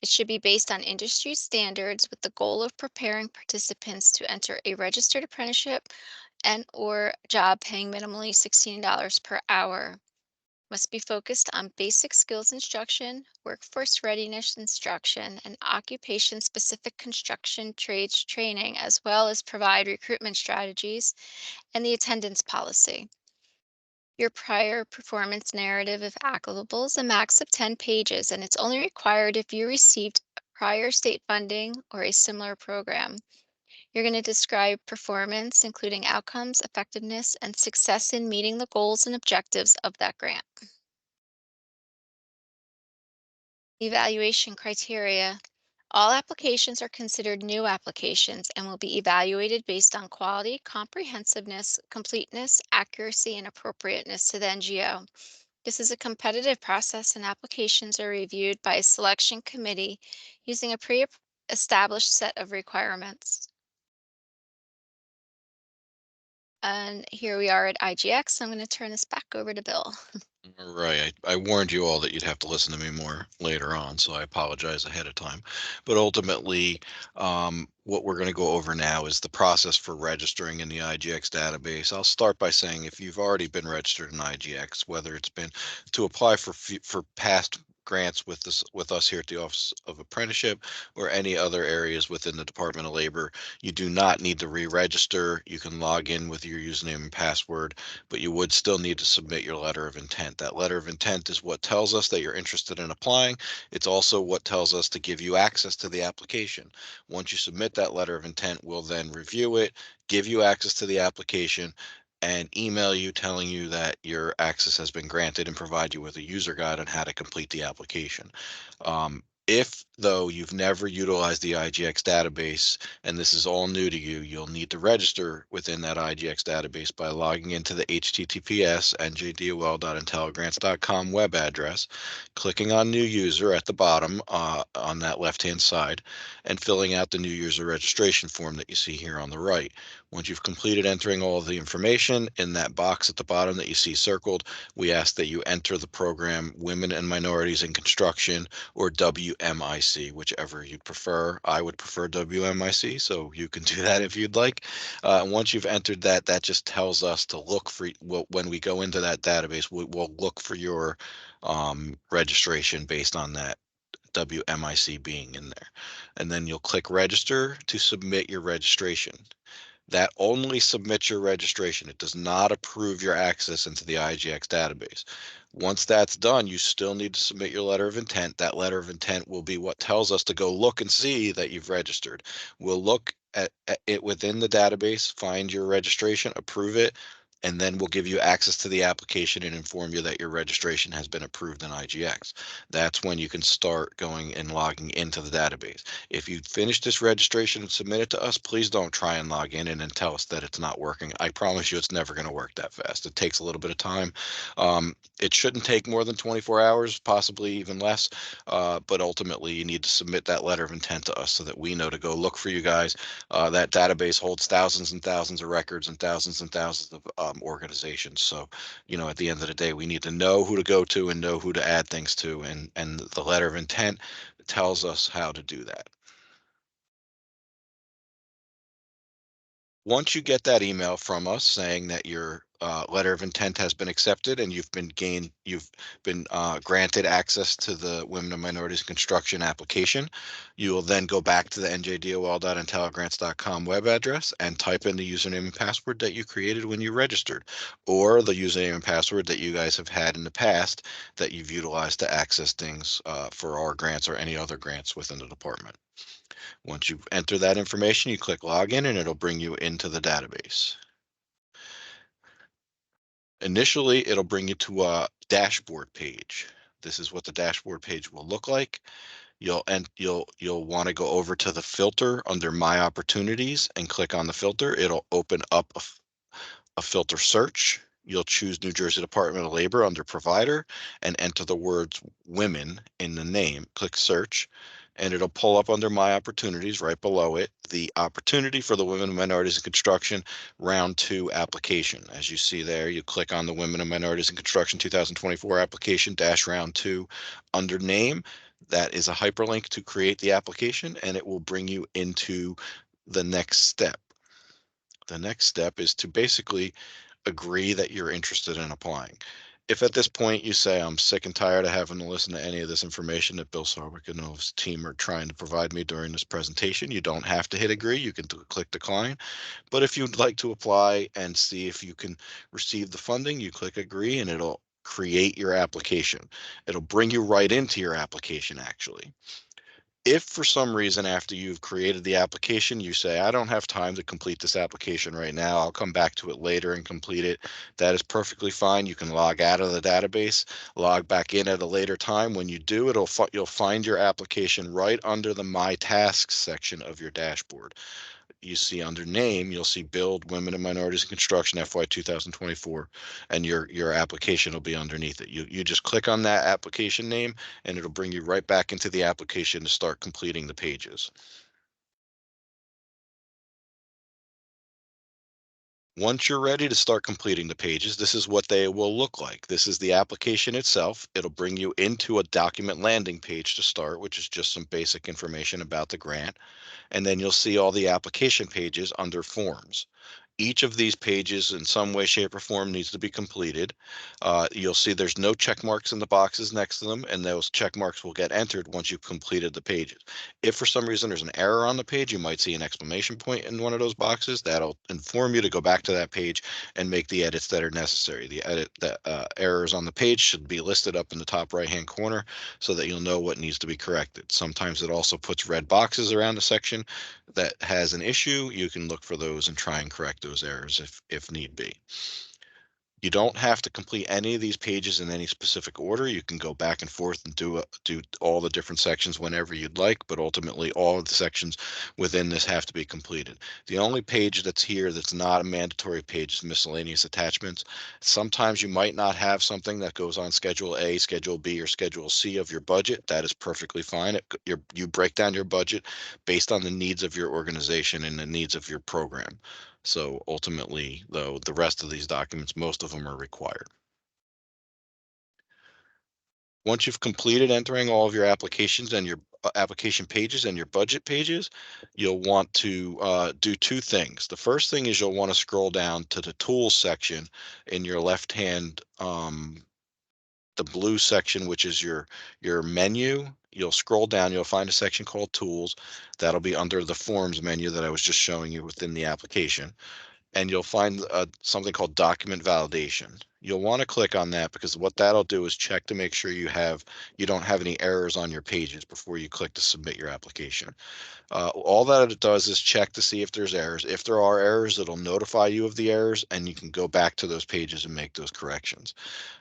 It should be based on industry standards with the goal of preparing participants to enter a registered apprenticeship and or job paying minimally $16 per hour. Must be focused on basic skills instruction, workforce readiness instruction, and occupation specific construction trades training, as well as provide recruitment strategies and the attendance policy. Your prior performance narrative, if applicable, is a max of 10 pages, and it's only required if you received prior state funding or a similar program. You're going to describe performance, including outcomes, effectiveness, and success in meeting the goals and objectives of that grant. Evaluation criteria. All applications are considered new applications and will be evaluated based on quality, comprehensiveness, completeness, accuracy, and appropriateness to the NGO. This is a competitive process, and applications are reviewed by a selection committee using a pre-established set of requirements. And here we are at IGX. I'm going to turn this back over to Bill. Right. I warned you all that you'd have to listen to me more later on, so I apologize ahead of time. But ultimately, what we're going to go over now is the process for registering in the IGX database. I'll start by saying if you've already been registered in IGX, whether it's been to apply for past grants with us here at the Office of Apprenticeship or any other areas within the Department of Labor, you do not need to re-register. You can log in with your username and password, but you would still need to submit your letter of intent. That letter of intent is what tells us that you're interested in applying. It's also what tells us to give you access to the application. Once you submit that letter of intent, we'll then review it, give you access to the application, and email you telling you that your access has been granted and provide you with a user guide on how to complete the application. If, though, you've never utilized the IGX database and this is all new to you, you'll need to register within that IGX database by logging into the https njdol.intelligrants.com web address, clicking on New User at the bottom on that left-hand side, and filling out the new user registration form that you see here on the right. Once you've completed entering all of the information in that box at the bottom that you see circled, we ask that you enter the program Women and Minorities in Construction, or WMIC, whichever you'd prefer. I would prefer WMIC, so you can do that if you'd like. And once you've entered that, that just tells us to look for, well, when we go into that database, we'll look for your registration based on that WMIC being in there. And then you'll click register to submit your registration. That only submits your registration. It does not approve your access into the IGX database. Once that's done, you still need to submit your letter of intent. That letter of intent will be what tells us to go look and see that you've registered. We'll look at it within the database, find your registration, approve it, and then we'll give you access to the application and inform you that your registration has been approved in IGX. That's when you can start going and logging into the database. If you finish this registration and submit it to us, please don't try and log in and then tell us that it's not working. I promise you it's never going to work that fast. It takes a little bit of time. It shouldn't take more than 24 hours, possibly even less, but ultimately you need to submit that letter of intent to us so that we know to go look for you guys. That database holds thousands and thousands of records and thousands of organizations. So, at the end of the day, we need to know who to go to and know who to add things to, and the letter of intent tells us how to do that. Once you get that email from us saying that your letter of intent has been accepted and you've been granted access to the Women and Minorities in Construction application, you will then go back to the njdol.intelligrants.com web address and type in the username and password that you created when you registered, or the username and password that you guys have had in the past that you've utilized to access things for our grants or any other grants within the department. Once you enter that information, you click login and it'll bring you into the database. Initially, it'll bring you to a dashboard page. This is what the dashboard page will look like. You'll want to go over to the filter under My Opportunities and click on the filter. It'll open up a filter search. You'll choose New Jersey Department of Labor under provider and enter the words women in the name. Click search and it'll pull up under My Opportunities right below it, the opportunity for the Women and Minorities in Construction Round 2 application. As you see there, you click on the Women and Minorities in Construction 2024 application dash round 2 under name. That is a hyperlink to create the application and it will bring you into the next step. The next step is to basically agree that you're interested in applying. If at this point you say, I'm sick and tired of having to listen to any of this information that Bill Sarwick and his team are trying to provide me during this presentation, you don't have to hit agree. You can click decline. But if you'd like to apply and see if you can receive the funding, you click agree and it'll create your application. It'll bring you right into your application, actually. If for some reason after you've created the application, you say, I don't have time to complete this application right now, I'll come back to it later and complete it, that is perfectly fine. You can log out of the database, log back in at a later time. When you do, you'll find your application right under the My Tasks section of your dashboard. You see under name, you'll see Build Women and Minorities in Construction FY 2024, and your application will be underneath it. You just click on that application name, and it'll bring you right back into the application to start completing the pages. Once you're ready to start completing the pages, this is what they will look like. This is the application itself. It'll bring you into a document landing page to start, which is just some basic information about the grant. And then you'll see all the application pages under forms. Each of these pages in some way, shape, or form needs to be completed. You'll see there's no check marks in the boxes next to them, and those check marks will get entered once you've completed the pages. If for some reason there's an error on the page, you might see an exclamation point in one of those boxes. That'll inform you to go back to that page and make the edits that are necessary. The errors on the page should be listed up in the top right-hand corner so that you'll know what needs to be corrected. Sometimes it also puts red boxes around the section that has an issue. You can look for those and try and correct those errors if need be. You don't have to complete any of these pages in any specific order. You can go back and forth and do all the different sections whenever you'd like, but ultimately all of the sections within this have to be completed. The only page that's here that's not a mandatory page is miscellaneous attachments. Sometimes you might not have something that goes on Schedule A, Schedule B, or Schedule C of your budget. That is perfectly fine. You break down your budget based on the needs of your organization and the needs of your program. So ultimately, though, the rest of these documents, most of them are required. Once you've completed entering all of your applications and your application pages and your budget pages, you'll want to do two things. The first thing is you'll want to scroll down to the tools section in your left hand, the blue section, which is your menu. You'll scroll down, you'll find a section called tools. That'll be under the forms menu that I was just showing you within the application. And you'll find something called document validation. You'll want to click on that because what that'll do is check to make sure you don't have any errors on your pages before you click to submit your application. All that it does is check to see if there's errors. If there are errors, it'll notify you of the errors and you can go back to those pages and make those corrections.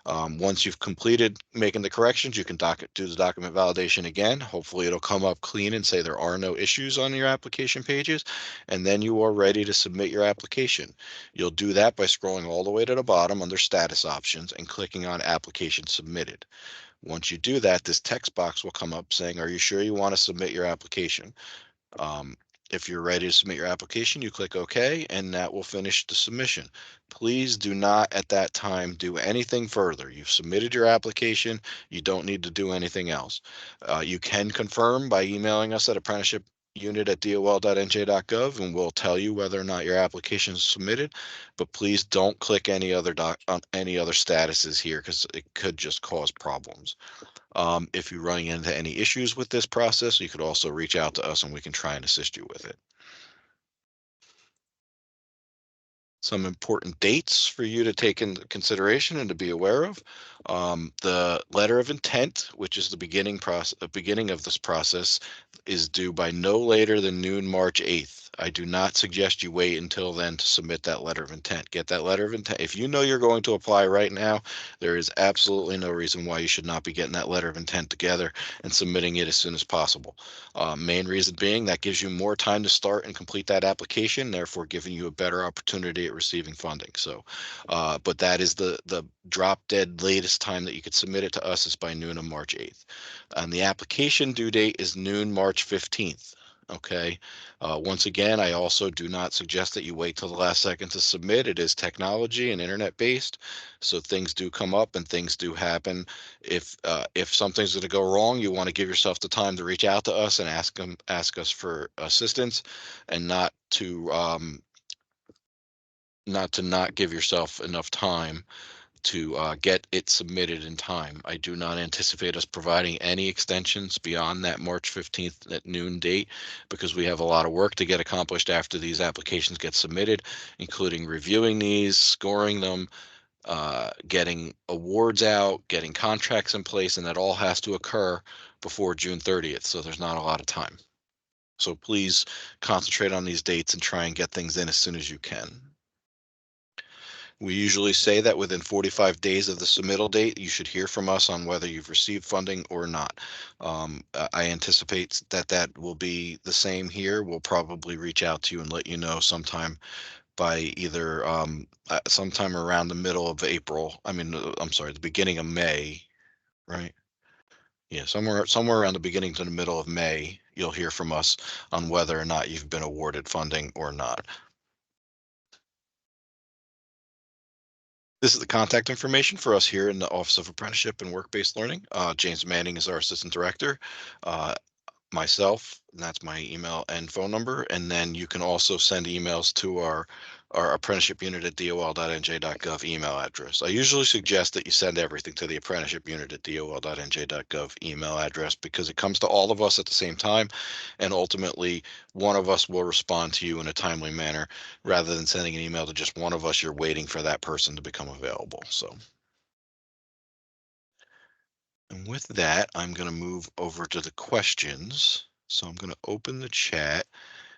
Once you've completed making the corrections, you can do the document validation again. Hopefully it'll come up clean and say there are no issues on your application pages, and then you are ready to submit your application. You'll do that by scrolling all the way to the bottom under status options and clicking on application submitted. Once you do that, this text box will come up saying, are you sure you want to submit your application? Um, if you're ready to submit your application, you click OK, and that will finish the submission. Please do not at that time do anything further. You've submitted your application. You don't need to do anything else. You can confirm by emailing us at apprenticeshipUnit@dol.nj.gov, and we'll tell you whether or not your application is submitted. But please don't click any other any other statuses here because it could just cause problems. If you're running into any issues with this process, you could also reach out to us and we can try and assist you with it. Some important dates for you to take into consideration and to be aware of. The letter of intent, which is the beginning of this process, is due by no later than noon March 8th. I do not suggest you wait until then to submit that letter of intent. Get that letter of intent. If you know you're going to apply right now, there is absolutely no reason why you should not be getting that letter of intent together and submitting it as soon as possible. Main reason being that gives you more time to start and complete that application, therefore giving you a better opportunity at receiving funding. So, but that is the drop dead latest time that you could submit it to us is by noon on March 8th. And the application due date is noon March 15th. Okay. Once again, I also do not suggest that you wait till the last second to submit. It is technology and internet based, so things do come up and things do happen. If something's going to go wrong, you want to give yourself the time to reach out to us and ask us for assistance, and not to not give yourself enough time to get it submitted in time. I do not anticipate us providing any extensions beyond that March 15th at noon date because we have a lot of work to get accomplished after these applications get submitted, including reviewing these, scoring them, getting awards out, getting contracts in place, and that all has to occur before June 30th. So there's not a lot of time. So please concentrate on these dates and try and get things in as soon as you can. We usually say that within 45 days of the submittal date, you should hear from us on whether you've received funding or not. I anticipate that that will be the same here. We'll probably reach out to you and let you know sometime by either sometime around the middle of April. I mean, I'm sorry, the beginning of May, right? Yeah, somewhere around the beginning to the middle of May, you'll hear from us on whether or not you've been awarded funding or not. This is the contact information for us here in the Office of Apprenticeship and Work-Based Learning. James Manning is our Assistant Director. Uh, Myself, and that's my email and phone number. And then you can also send emails to our apprenticeship unit at dol.nj.gov email address. I usually suggest that you send everything to the apprenticeship unit at dol.nj.gov email address because it comes to all of us at the same time. And ultimately, one of us will respond to you in a timely manner rather than sending an email to just one of us. You're waiting for that person to become available. So, and with that, I'm going to move over to the questions. So I'm going to open the chat,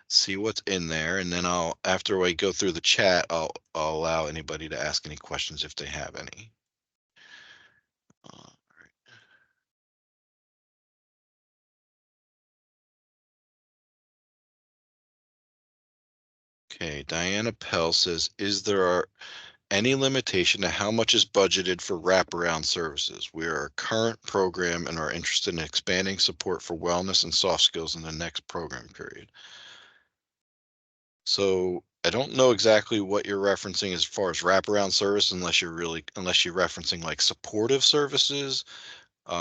see what's in there, and then after I go through the chat, I'll allow anybody to ask any questions if they have any. Uh, okay, Diana Pell says, is there any limitation to how much is budgeted for wraparound services? We are a current program and are interested in expanding support for wellness and soft skills in the next program period. So I don't know exactly what you're referencing as far as wraparound service, unless you're referencing like supportive services,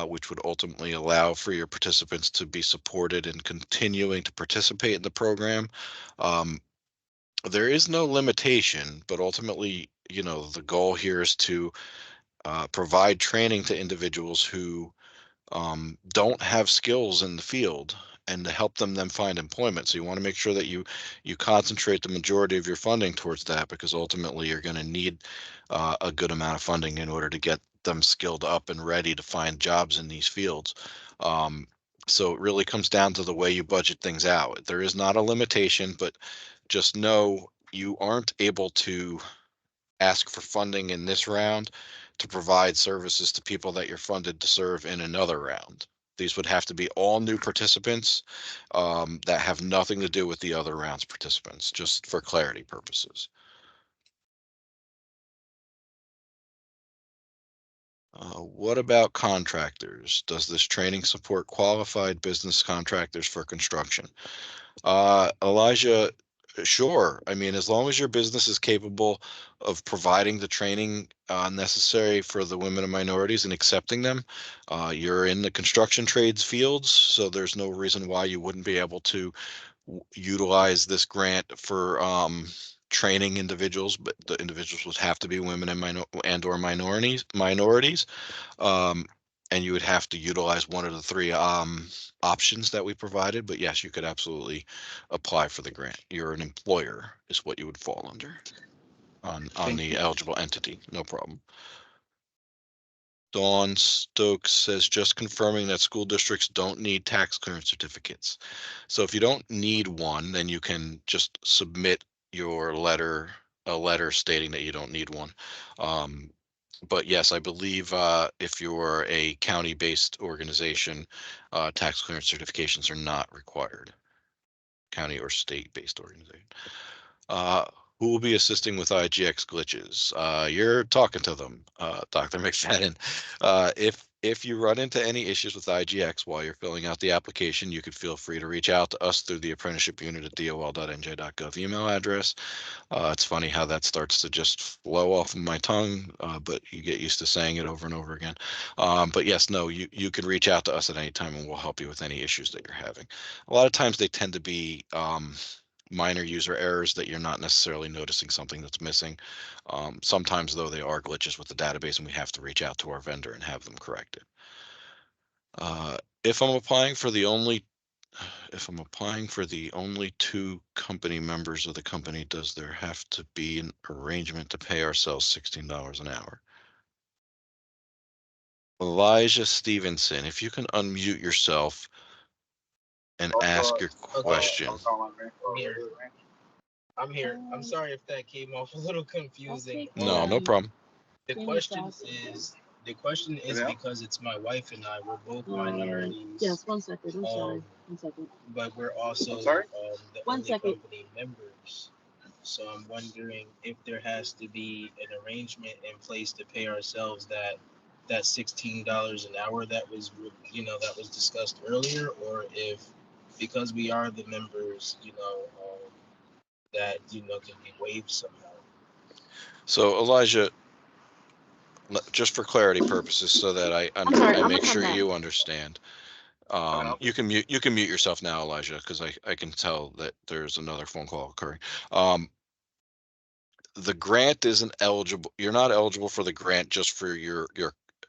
which would ultimately allow for your participants to be supported in continuing to participate in the program. Um, there is no limitation, but ultimately, the goal here is to provide training to individuals who don't have skills in the field and to help them then find employment. So you want to make sure that you concentrate the majority of your funding towards that because ultimately you're going to need a good amount of funding in order to get them skilled up and ready to find jobs in these fields. Um, so it really comes down to the way you budget things out. There is not a limitation, but just know you aren't able to ask for funding in this round to provide services to people that you're funded to serve in another round. These would have to be all new participants that have nothing to do with the other round's participants, just for clarity purposes. What about contractors? Does this training support qualified business contractors for construction? Elijah, sure. I mean, as long as your business is capable of providing the training necessary for the women and minorities and accepting them, you're in the construction trades fields, so there's no reason why you wouldn't be able to utilize this grant for training individuals, but the individuals would have to be women and or minorities. Um, and you would have to utilize one of the three options that we provided. But yes, you could absolutely apply for the grant. You're an employer is what you would fall under on Thank the you. eligible entity. No problem. Dawn Stokes says just confirming that school districts don't need tax clearance certificates. So if you don't need one, then you can just submit a letter stating that you don't need one. Um, but yes, I believe if you're a county-based organization, tax clearance certifications are not required. County or state-based organization. Uh, who will be assisting with IGX glitches? You're talking to them, Dr. McFadden. If you run into any issues with IGX while you're filling out the application, you could feel free to reach out to us through the apprenticeship unit at dol.nj.gov email address. It's funny how that starts to just flow off of my tongue, but you get used to saying it over and over again. But yes, no, you can reach out to us at any time and we'll help you with any issues that you're having. A lot of times they tend to be minor user errors that you're not necessarily noticing something that's missing. Sometimes, though, they are glitches with the database, and we have to reach out to our vendor and have them corrected. If I'm applying for the only if I'm applying for the only two company members of the company, does there have to be an arrangement to pay ourselves $16 an hour? Elijah Stevenson, if you can unmute yourself and ask your Okay, question. I'm here. I'm here. I'm sorry if that came off a little confusing. No, no problem. The question is the question is because it's my wife and I. We're both minorities. Yes, 1 second. I'm sorry. Um, 1 second. but we're also the One only second. company members. So I'm wondering if there has to be an arrangement in place to pay ourselves that $16 an hour that was that was discussed earlier, or if because we are the members, that can be waived somehow. So, Elijah, just for clarity purposes, so that I'm sorry. I I'm make gonna come sure back. you understand. You can mute yourself now, Elijah, because I can tell that there's another phone call occurring. The grant isn't eligible. You're not eligible for the grant just for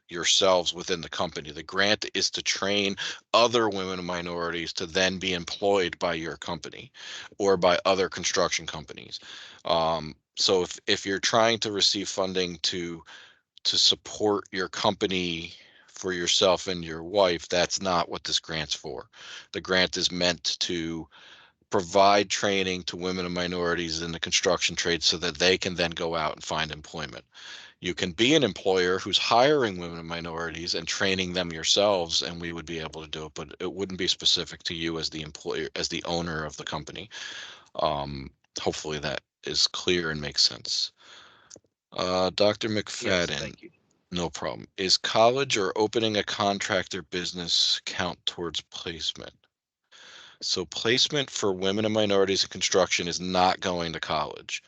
yourselves within the company. The grant is to train other women and minorities to then be employed by your company or by other construction companies. So if you're trying to receive funding to support your company for yourself and your wife, that's not what this grant's for. The grant is meant to provide training to women and minorities in the construction trade so that they can then go out and find employment. You can be an employer who's hiring women and minorities and training them yourselves, and we would be able to do it, but it wouldn't be specific to you as the employer, as the owner of the company. Hopefully that is clear and makes sense. Dr. Yes, McFadden, thank you. no problem. Is college or opening a contractor business count towards placement? So placement for women and minorities in construction is not going to college.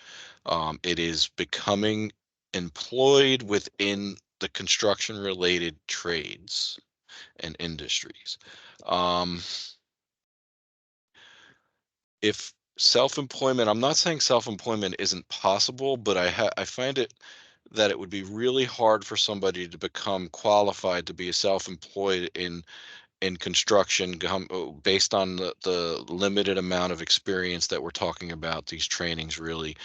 It is becoming employed within the construction related trades and industries. Um, if self-employment, I'm not saying self-employment isn't possible, but I find it that it would be really hard for somebody to become qualified to be a self-employed in construction based on the limited amount of experience that we're talking about. These trainings really,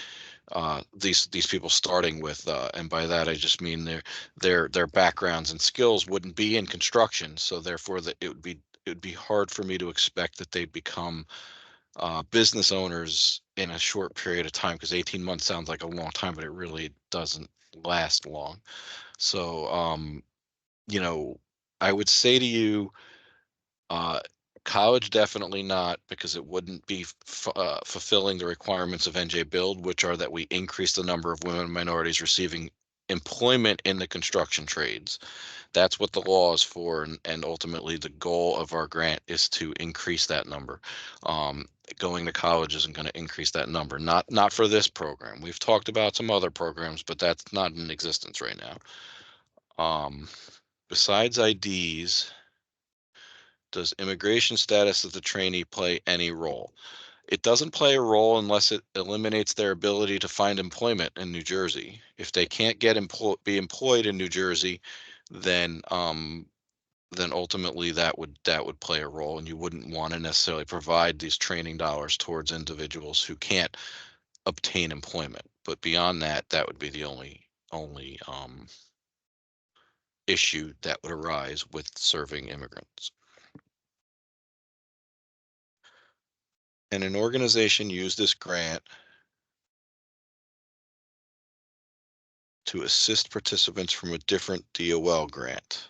these people starting with, and by that I just mean their backgrounds and skills wouldn't be in construction, so therefore that it would be hard for me to expect that they become business owners in a short period of time, because 18 months sounds like a long time, but it really doesn't last long. So you know I would say to you, uh, college definitely not, because it wouldn't be fulfilling the requirements of NJ Build, which are that we increase the number of women and minorities receiving employment in the construction trades. That's what the law is for, and ultimately the goal of our grant is to increase that number. Um, Going to college isn't going to increase that number. Not for this program. We've talked about some other programs, but that's not in existence right now. Besides IDs, does immigration status of the trainee play any role? It doesn't play a role unless it eliminates their ability to find employment in New Jersey. If they can't be employed in New Jersey, then then ultimately that would play a role, and you wouldn't want to necessarily provide these training dollars towards individuals who can't obtain employment. But beyond that, that would be the only issue that would arise with serving immigrants. And an organization used this grant to assist participants from a different DOL grant.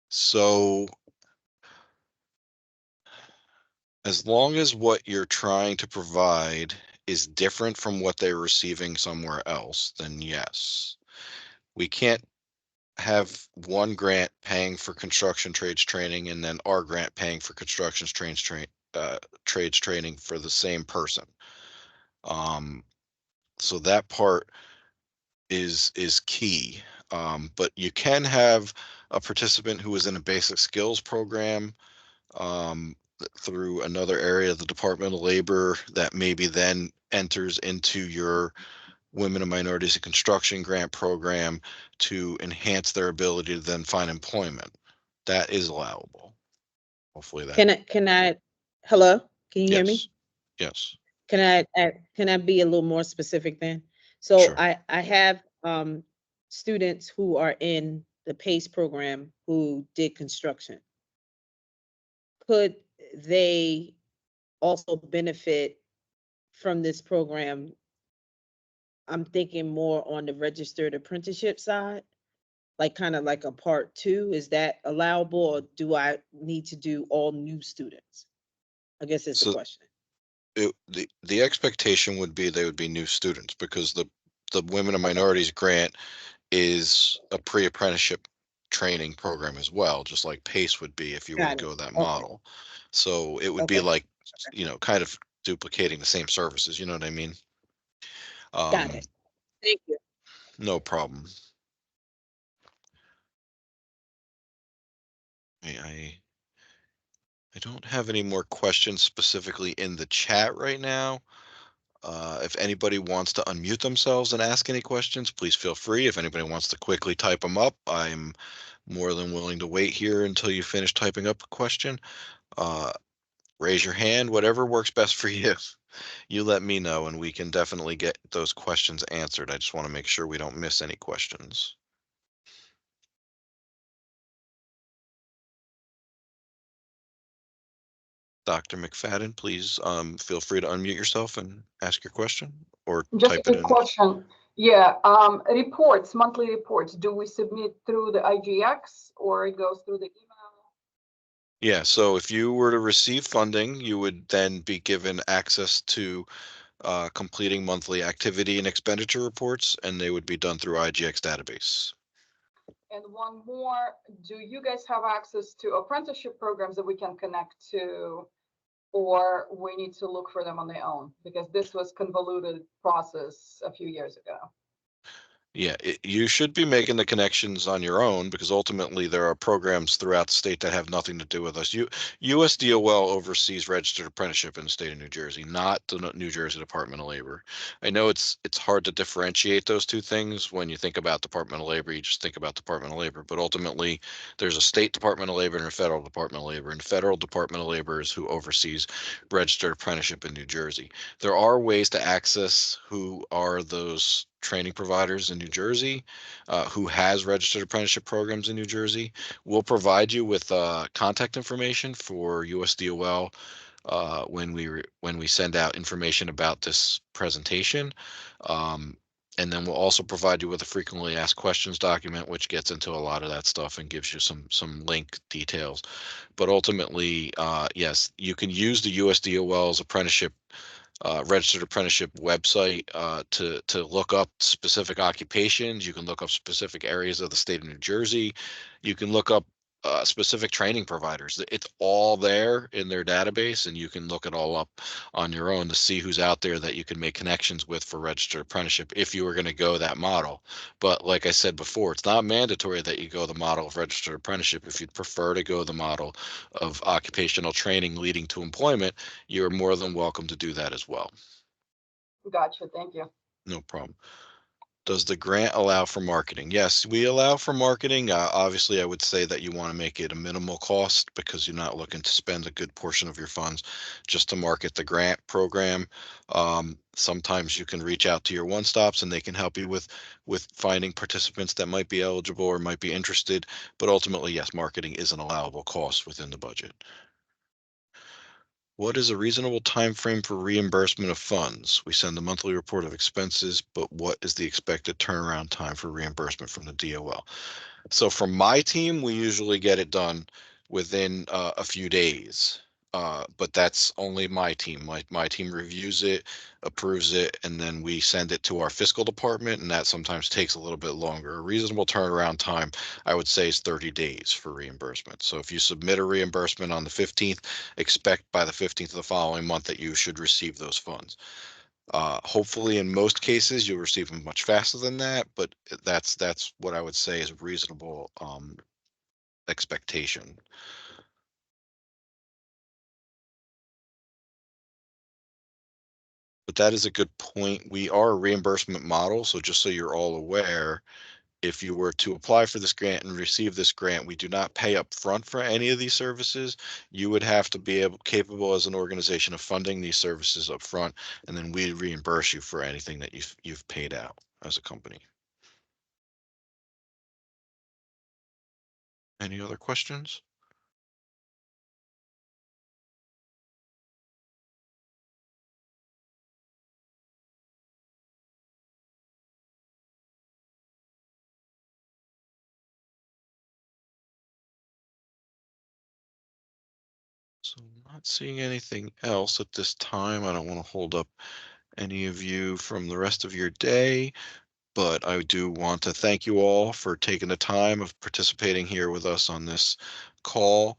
So as long as what you're trying to provide is different from what they're receiving somewhere else, then yes. We can't have one grant paying for construction trades training and then our grant paying for trades training for the same person. Um, so that part is key. But you can have a participant who is in a basic skills program, through another area of the Department of Labor that maybe then enters into your Women and Minorities in Construction grant program to enhance their ability to then find employment. That is allowable. Hopefully that, Hello? Can you hear yes, me? yes, Can I be a little more specific then? So sure. I have students who are in the PACE program who did construction. Could they also benefit from this program? I'm thinking more on the registered apprenticeship side, like kind of like a part two. Is that allowable, or do I need to do all new students? I guess is the So question. the expectation would be they would be new students because the Women and Okay, Minorities grant is a pre-apprenticeship training program as well, just like PACE would be if you were to got it. go that Okay, model. So it would be okay, like, kind of duplicating the same services, you know what I mean? got Um, it. Thank you. no problem. I I don't have any more questions specifically in the chat right now. If anybody wants to unmute themselves and ask any questions, please feel free. If anybody wants to quickly type them up, I'm more than willing to wait here until you finish typing up a question. Uh, Raise your hand, whatever works best for you. You let me know, and we can definitely get those questions answered. I just want to make sure we don't miss any questions. Dr. McFadden, please feel free to unmute yourself and ask your question or Just a type it quick in. question. Yeah, reports, monthly reports, do we submit through the IGX or it goes through the email? Yeah, so if you were to receive funding, you would then be given access to completing monthly activity and expenditure reports, and they would be done through IGX database. And one more, do you guys have access to apprenticeship programs that we can connect to, or we need to look for them on their own? Because this was convoluted process a few years ago. Yeah, you should be making the connections on your own because ultimately there are programs throughout the state that have nothing to do with us. USDOL oversees registered apprenticeship in the state of New Jersey, not the New Jersey Department of Labor. I know it's hard to differentiate those two things. When you think about Department of Labor, you just think about Department of Labor, but ultimately there's a state Department of Labor and a federal Department of Labor, and federal Department of Labor is who oversees registered apprenticeship in New Jersey. There are ways to access who are those training providers in New Jersey, who has registered apprenticeship programs in New Jersey. We'll provide you with contact information for USDOL when we send out information about this presentation. Um, and then we'll also provide you with a frequently asked questions document, which gets into a lot of that stuff and gives you some link details. But ultimately, yes, you can use the USDOL's apprenticeship registered apprenticeship website to look up specific occupations. You can look up specific areas of the state of New Jersey. You can look up specific training providers. It's all there in their database, and you can look it all up on your own to see who's out there that you can make connections with for registered apprenticeship if you were going to go that model. But like I said before, it's not mandatory that you go the model of registered apprenticeship. If you'd prefer to go the model of occupational training leading to employment, you're more than welcome to do that as well. Gotcha, thank you. No problem. Does the grant allow for marketing? Yes, we allow for marketing. Obviously, I would say that you want to make it a minimal cost because you're not looking to spend a good portion of your funds just to market the grant program. Sometimes you can reach out to your one stops and they can help you with finding participants that might be eligible or might be interested. But ultimately, yes, marketing is an allowable cost within the budget. What is a reasonable time frame for reimbursement of funds? We send a monthly report of expenses, but what is the expected turnaround time for reimbursement from the DOL? So from my team, we usually get it done within a few days. But that's only my team. My team reviews it, approves it, and then we send it to our fiscal department, and that sometimes takes a little bit longer. A reasonable turnaround time, I would say, is 30 days for reimbursement. So if you submit a reimbursement on the 15th, expect by the 15th of the following month that you should receive those funds. Hopefully, in most cases, you'll receive them much faster than that, but that's what I would say is a reasonable expectation. But that is a good point. We are a reimbursement model, so just so you're all aware, if you were to apply for this grant and receive this grant, we do not pay up front for any of these services. You would have to be capable as an organization of funding these services up front, and then we reimburse you for anything that you've paid out as a company. Any other questions? So not seeing anything else at this time. I don't want to hold up any of you from the rest of your day. But I do want to thank you all for taking the time of participating here with us on this call.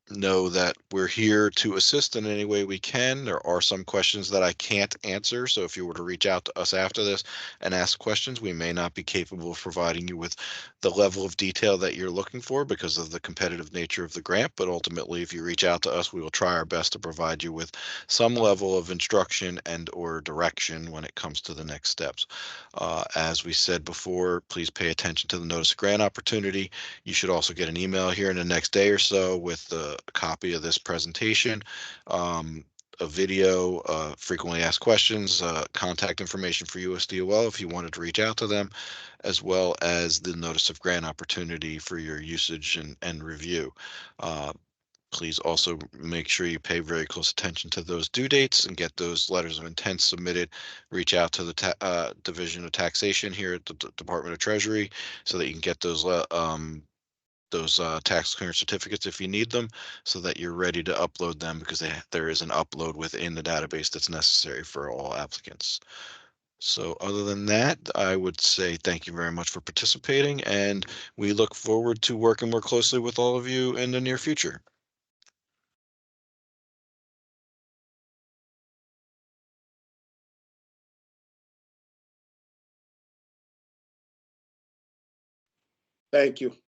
Know that we're here to assist in any way we can. There are some questions that I can't answer. So if you were to reach out to us after this and ask questions, we may not be capable of providing you with the level of detail that you're looking for because of the competitive nature of the grant. But ultimately, if you reach out to us, we will try our best to provide you with some level of instruction and or direction when it comes to the next steps. As we said before, please pay attention to the notice of grant opportunity. You should also get an email here in the next day or so with a copy of this presentation, a video, frequently asked questions, contact information for USDOL if you wanted to reach out to them, as well as the notice of grant opportunity for your usage and review. Uh, Please also make sure you pay very close attention to those due dates and get those letters of intent submitted. Reach out to the Division of Taxation here at the Department of Treasury so that you can get those tax clearance certificates if you need them, so that you're ready to upload them because there is an upload within the database that's necessary for all applicants. So other than that, I would say thank you very much for participating, and we look forward to working more closely with all of you in the near future. Thank you.